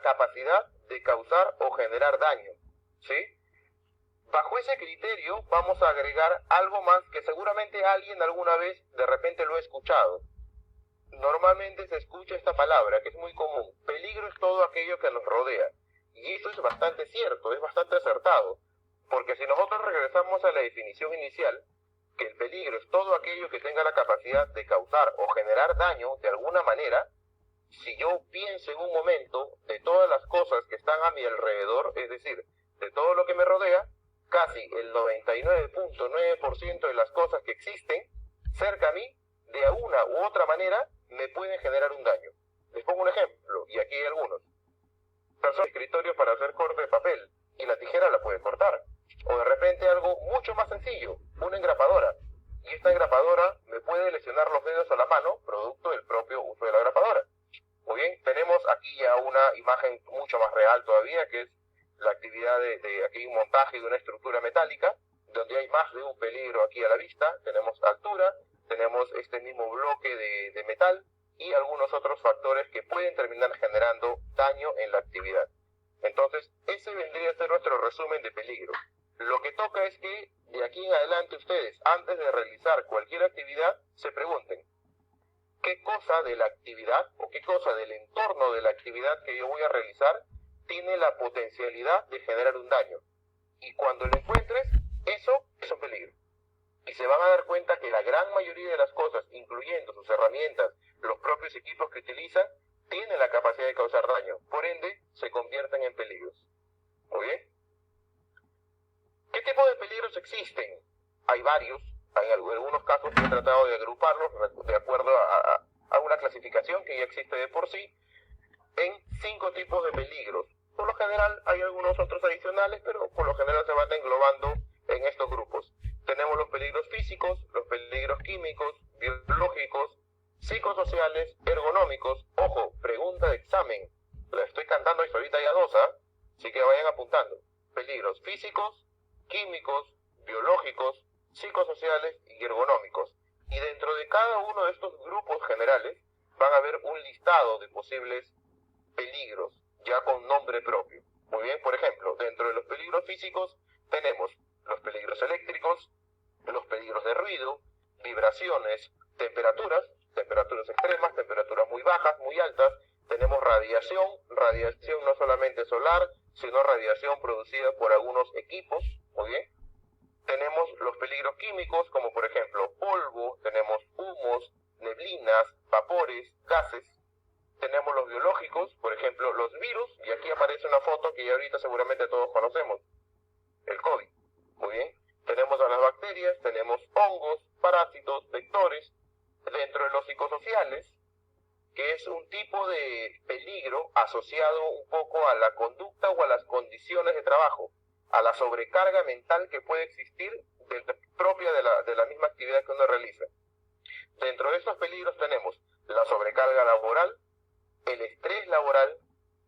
la capacidad de causar o generar daño, ¿sí? Bajo ese criterio vamos a agregar algo más que seguramente alguien alguna vez de repente lo ha escuchado. Normalmente se escucha esta palabra que es muy común: peligro es todo aquello que nos rodea. Y eso es bastante cierto, es bastante acertado, porque si nosotros regresamos a la definición inicial, que el peligro es todo aquello que tenga la capacidad de causar o generar daño de alguna manera, si yo pienso en un momento de todas las cosas que están a mi alrededor, es decir, de todo lo que me rodea, casi el 99.9% de las cosas que existen cerca a mí, de una u otra manera, me pueden generar un daño. Les pongo un ejemplo, y aquí hay algunos. Personas escritorio para hacer corte de papel, y la tijera la puede cortar. O de repente algo mucho más sencillo, una engrapadora. Y esta engrapadora me puede lesionar los dedos o la mano, producto del propio uso de la engrapadora. Muy bien, tenemos aquí ya una imagen mucho más real todavía, que es la actividad de aquí un montaje de una estructura metálica, donde hay más de un peligro aquí a la vista. Tenemos altura, tenemos este mismo bloque de metal y algunos otros factores que pueden terminar generando daño en la actividad. Entonces, ese vendría a ser nuestro resumen de peligro. Lo que toca es que de aquí en adelante ustedes, antes de realizar cualquier actividad, se pregunten: ¿qué cosa de la actividad o qué cosa del entorno de la actividad que yo voy a realizar tiene la potencialidad de generar un daño? Y cuando lo encuentres, eso es un peligro. Y se van a dar cuenta que la gran mayoría de las cosas, incluyendo sus herramientas, los propios equipos que utilizan, tienen la capacidad de causar daño. Por ende, se convierten en peligros. Muy bien. ¿Qué tipo de peligros existen? Hay varios. En algunos casos he tratado de agruparlos de acuerdo a una clasificación que ya existe de por sí en 5 tipos de peligros. Por lo general hay algunos otros adicionales, pero por lo general se van englobando en estos grupos. Tenemos los peligros físicos, los peligros químicos, biológicos, psicosociales, ergonómicos. Ojo, pregunta de examen. La estoy cantando y ahorita ya dos, así que vayan apuntando. Peligros físicos, químicos, biológicos, psicosociales y ergonómicos. Y dentro de cada uno de estos grupos generales van a haber un listado de posibles peligros, ya con nombre propio. Muy bien, por ejemplo, dentro de los peligros físicos tenemos los peligros eléctricos, los peligros de ruido, vibraciones, temperaturas extremas, temperaturas muy bajas, muy altas. Tenemos radiación no solamente solar, sino radiación producida por algunos equipos. Muy bien. Tenemos los peligros químicos, como por ejemplo polvo, tenemos humos, neblinas, vapores, gases. Tenemos los biológicos, por ejemplo los virus, y aquí aparece una foto que ya ahorita seguramente todos conocemos, el COVID. Muy bien. Tenemos a las bacterias, tenemos hongos, parásitos, vectores. Dentro de los psicosociales, que es un tipo de peligro asociado un poco a la conducta o a las condiciones de trabajo, a la sobrecarga mental que puede existir propia de la misma actividad que uno realiza. Dentro de estos peligros tenemos la sobrecarga laboral, el estrés laboral,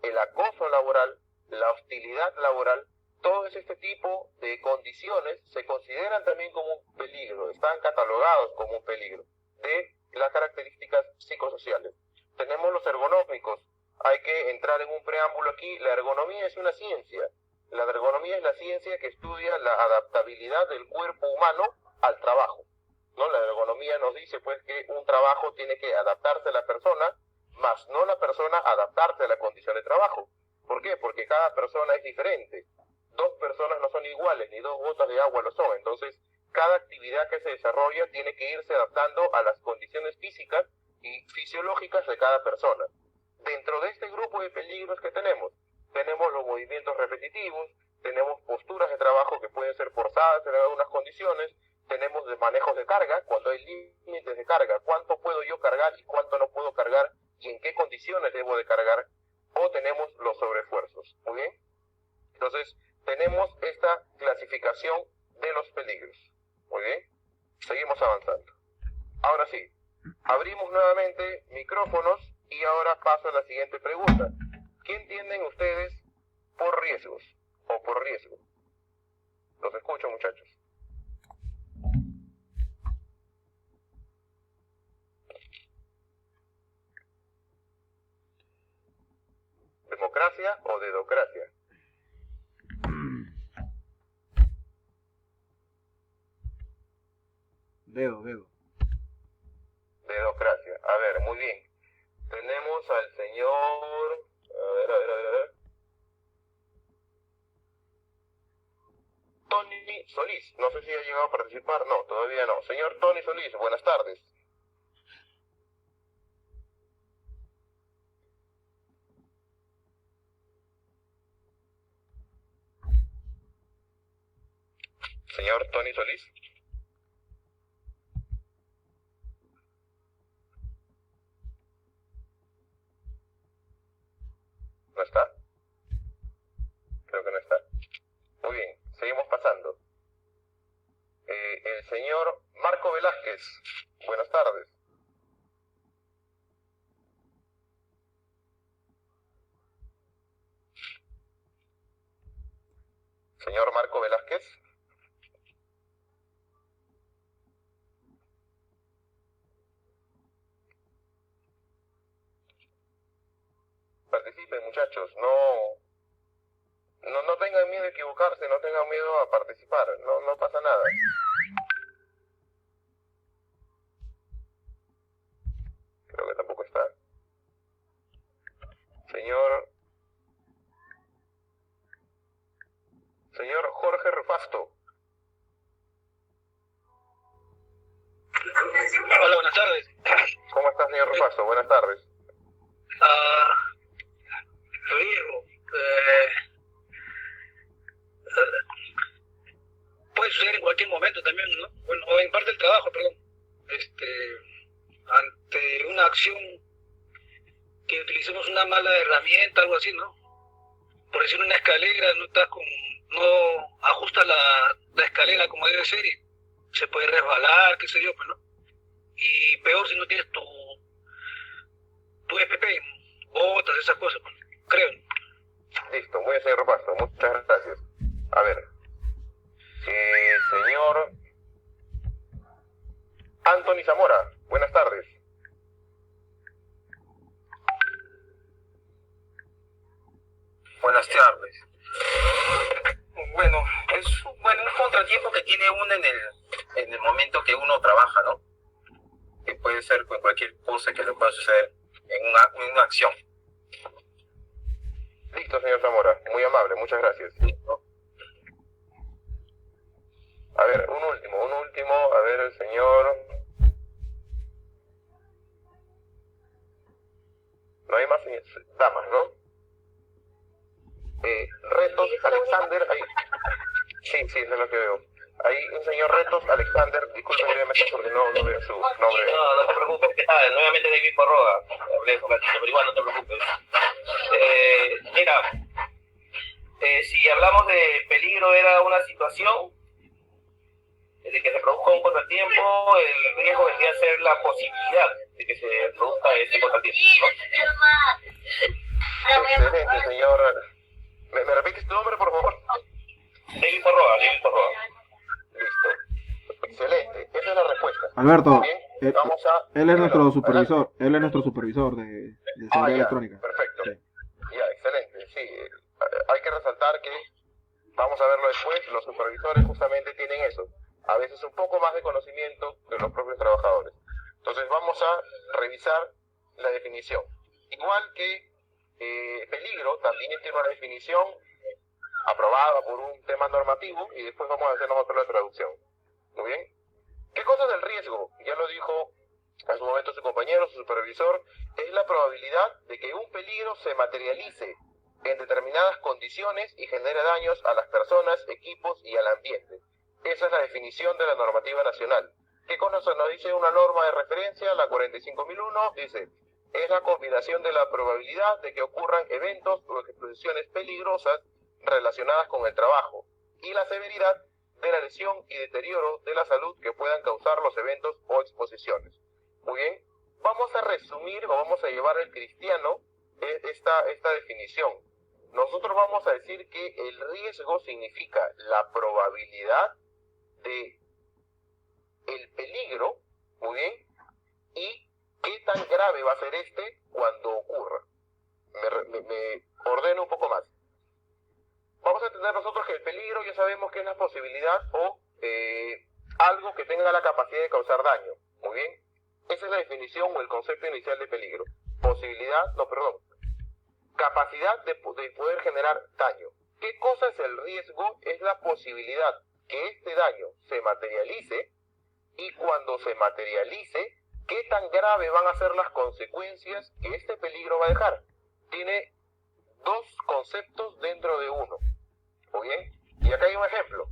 el acoso laboral, la hostilidad laboral. Todos este tipo de condiciones se consideran también como un peligro, están catalogados como un peligro de las características psicosociales. Tenemos los ergonómicos. Hay que entrar en un preámbulo aquí. La ergonomía es una ciencia. La ergonomía es la ciencia que estudia la adaptabilidad del cuerpo humano al trabajo, ¿no? La ergonomía nos dice pues que un trabajo tiene que adaptarse a la persona, más no la persona adaptarse a la condición de trabajo. ¿Por qué? Porque cada persona es diferente. 2 personas no son iguales, ni 2 gotas de agua lo son. Entonces, cada actividad que se desarrolla tiene que irse adaptando a las condiciones físicas y fisiológicas de cada persona. Dentro de este grupo de peligros que tenemos los movimientos repetitivos, tenemos posturas de trabajo que pueden ser forzadas en algunas condiciones, tenemos manejos de carga, cuando hay límites de carga, cuánto puedo yo cargar y cuánto no puedo cargar y en qué condiciones debo de cargar, o tenemos los sobreesfuerzos. Muy bien. Entonces, tenemos esta clasificación de los peligros. Muy bien. Seguimos avanzando. Ahora sí, abrimos nuevamente micrófonos y ahora paso a la siguiente pregunta. ¿Qué entienden ustedes por riesgos o por riesgo? Los escucho, muchachos. Democracia. ¿Dedocracia o dedocracia? Dedo. Dedocracia. A ver, muy bien. Tenemos al señor... A ver. Tony Solís. No sé si ha llegado a participar. No, todavía no. Señor Tony Solís, buenas tardes. Señor Tony Solís. ¿No está? Creo que no está. Muy bien, seguimos pasando. El señor Marco Velázquez. Buenas tardes. Señor Marco Velázquez. Participen, muchachos. No tengan miedo a equivocarse, no tengan miedo a participar. No pasa nada. Creo que tampoco está. Señor Jorge Rufasto. Hola, buenas tardes. ¿Cómo está, señor Rufasto? Buenas tardes. Riesgo. Puede suceder en cualquier momento también, ¿no? Bueno, o en parte del trabajo, perdón. Ante una acción que utilicemos una mala herramienta, algo así, ¿no? Por decir una escalera, no ajustas la escalera como debe ser y se puede resbalar, qué sé yo, pues, ¿no? Y peor si no tienes tu EPP, botas, esas cosas, pues, creo. Listo, muy bien, señor Rufasto. Muchas gracias. A ver. Señor Anthony Zamora. Buenas tardes. Buenas tardes. Bueno, es un contratiempo que tiene uno en el momento que uno trabaja, ¿no? Que puede ser con cualquier cosa que le pueda suceder en una acción. Listo, señor Zamora. Muy amable, muchas gracias. ¿No? A ver, un último. A ver, el señor... No hay más damas, ¿no? Retos Alexander, ahí. Sí, eso es lo que veo. Hay un señor Retos Alexander, disculpen brevemente porque no veo su nombre. No te preocupes, nuevamente David Porroga, hablé con pero igual no te preocupes. Mira, si hablamos de peligro, era una situación de que se produzca un contratiempo, el riesgo vendría a ser la posibilidad de que se produzca ese contratiempo, ¿no? Excelente, señor. ¿Me repites tu nombre, por favor? David Porroga. Listo. Excelente, esa es la respuesta. Alberto, Bien, vamos a... él es nuestro supervisor, Adelante. él es nuestro supervisor de seguridad electrónica. Perfecto. Sí. Ya, excelente. Sí, hay que resaltar que, vamos a verlo después, los supervisores justamente tienen eso. A veces un poco más de conocimiento que los propios trabajadores. Entonces vamos a revisar la definición. Igual que peligro, también tiene una definición aprobada por un tema normativo y después vamos a hacer nosotros la traducción. Muy bien. ¿Qué cosa es el riesgo? Ya lo dijo en su momento su compañero, su supervisor, es la probabilidad de que un peligro se materialice en determinadas condiciones y genere daños a las personas, equipos y al ambiente. Esa es la definición de la normativa nacional. ¿Qué cosa nos dice una norma de referencia? La 45001 dice, es la combinación de la probabilidad de que ocurran eventos o exposiciones peligrosas relacionadas con el trabajo y la severidad de la lesión y deterioro de la salud que puedan causar los eventos o exposiciones. Muy bien, vamos a resumir o vamos a llevar al cristiano esta definición. Nosotros vamos a decir que el riesgo significa la probabilidad de el peligro, muy bien, y qué tan grave va a ser cuando ocurra. ordeno un poco más. Vamos a entender nosotros que el peligro ya sabemos que es la posibilidad o algo que tenga la capacidad de causar daño. Muy bien. Esa es la definición o el concepto inicial de peligro. Capacidad de poder generar daño. ¿Qué cosa es el riesgo? Es la posibilidad que este daño se materialice, y cuando se materialice, ¿qué tan grave van a ser las consecuencias que este peligro va a dejar? Tiene dos conceptos dentro de uno. ¿Muy bien? Y acá hay un ejemplo.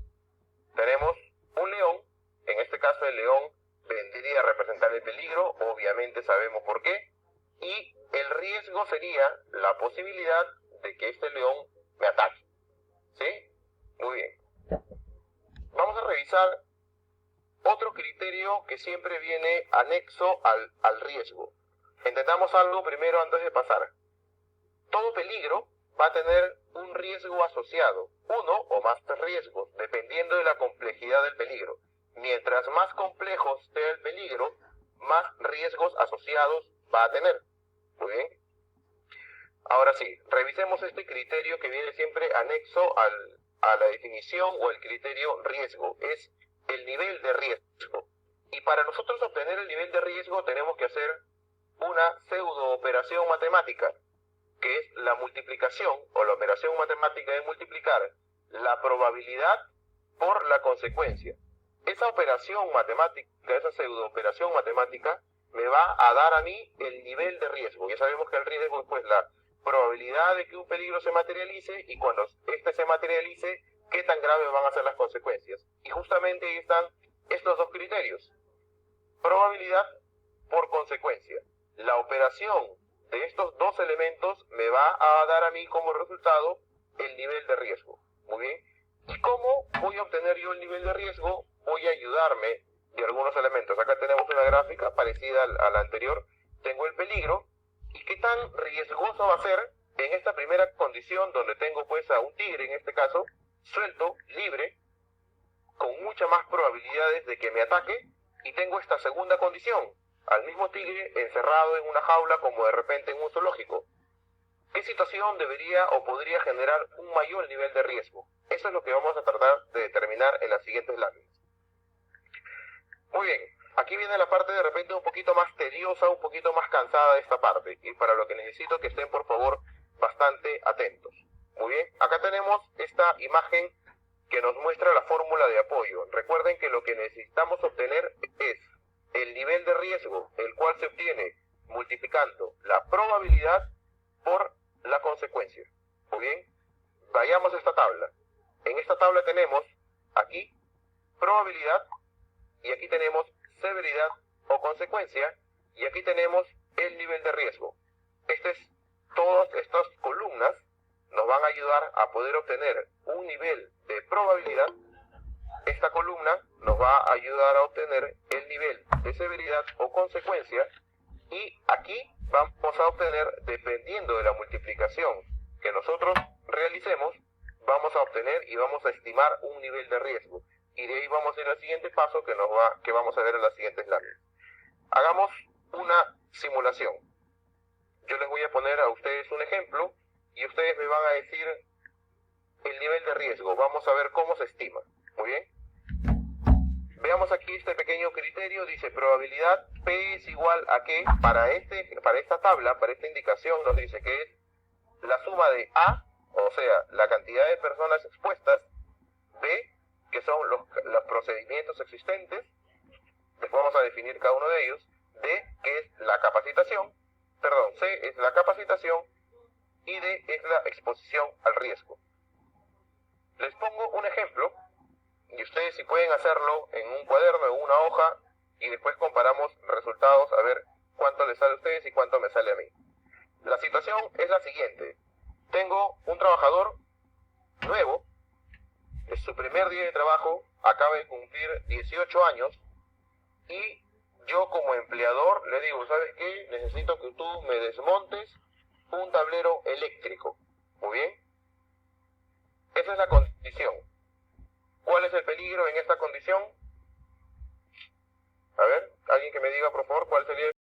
Tenemos un león. En este caso el león vendría a representar el peligro. Obviamente sabemos por qué. Y el riesgo sería la posibilidad de que este león me ataque. ¿Sí? Muy bien. Vamos a revisar otro criterio que siempre viene anexo al riesgo. Entendamos algo primero antes de pasar. Todo peligro va a tener un riesgo asociado, uno o más riesgos, dependiendo de la complejidad del peligro. Mientras más complejo sea el peligro, más riesgos asociados va a tener. Muy bien. Ahora sí, revisemos este criterio que viene siempre anexo a la definición o el criterio riesgo. Es el nivel de riesgo. Y para nosotros obtener el nivel de riesgo tenemos que hacer una pseudo operación matemática, que es la multiplicación o la operación matemática de multiplicar la probabilidad por la consecuencia. Esa operación matemática, esa pseudo operación matemática, me va a dar a mí el nivel de riesgo. Ya sabemos que el riesgo es pues la probabilidad de que un peligro se materialice, y cuando éste se materialice, qué tan graves van a ser las consecuencias. Y justamente ahí están estos dos criterios. Probabilidad por consecuencia. La operación de estos dos elementos me va a dar a mí como resultado el nivel de riesgo. Muy bien. ¿Y cómo voy a obtener yo el nivel de riesgo? Voy a ayudarme de algunos elementos. Acá tenemos una gráfica parecida a la anterior. Tengo el peligro. ¿Y qué tan riesgoso va a ser en esta primera condición, donde tengo pues a un tigre, en este caso, suelto, libre, con muchas más probabilidades de que me ataque? Y tengo esta segunda condición, al mismo tigre encerrado en una jaula, como de repente en un zoológico. ¿Qué situación debería o podría generar un mayor nivel de riesgo? Eso es lo que vamos a tratar de determinar en las siguientes láminas. Muy bien, aquí viene la parte de repente un poquito más tediosa, un poquito más cansada de esta parte, y para lo que necesito que estén por favor bastante atentos. Muy bien, acá tenemos esta imagen que nos muestra la fórmula de apoyo. Recuerden que lo que necesitamos obtener es el nivel de riesgo, el cual se obtiene multiplicando la probabilidad por la consecuencia. Muy bien, vayamos a esta tabla. En esta tabla tenemos aquí probabilidad, y aquí tenemos severidad o consecuencia, y aquí tenemos el nivel de riesgo. Todas estas columnas nos van a ayudar a poder obtener un nivel de probabilidad. Esta columna nos va a ayudar a obtener el nivel de severidad o consecuencia, y aquí vamos a obtener, dependiendo de la multiplicación que nosotros realicemos, vamos a obtener y vamos a estimar un nivel de riesgo. Y de ahí vamos a ir al siguiente paso que vamos a ver en las siguientes láminas. Hagamos una simulación. Yo les voy a poner a ustedes un ejemplo y ustedes me van a decir el nivel de riesgo. Vamos a ver cómo se estima. Muy bien. Veamos aquí este pequeño criterio. Dice probabilidad P es igual a que para esta tabla, para esta indicación, nos dice que es la suma de A, o sea, la cantidad de personas expuestas, B, que son los procedimientos existentes, después vamos a definir cada uno de ellos, D, que es la capacitación, C es la capacitación, y D es la exposición al riesgo. Les pongo un ejemplo, y ustedes si pueden hacerlo en un cuaderno, en una hoja, y después comparamos resultados a ver cuánto les sale a ustedes y cuánto me sale a mí. La situación es la siguiente. Tengo un trabajador nuevo, es su primer día de trabajo, acaba de cumplir 18 años, y yo como empleador le digo, ¿sabes qué? Necesito que tú me desmontes un tablero eléctrico. Muy bien. Esa es la condición. ¿Cuál es el peligro en esta condición? A ver, alguien que me diga por favor cuál sería el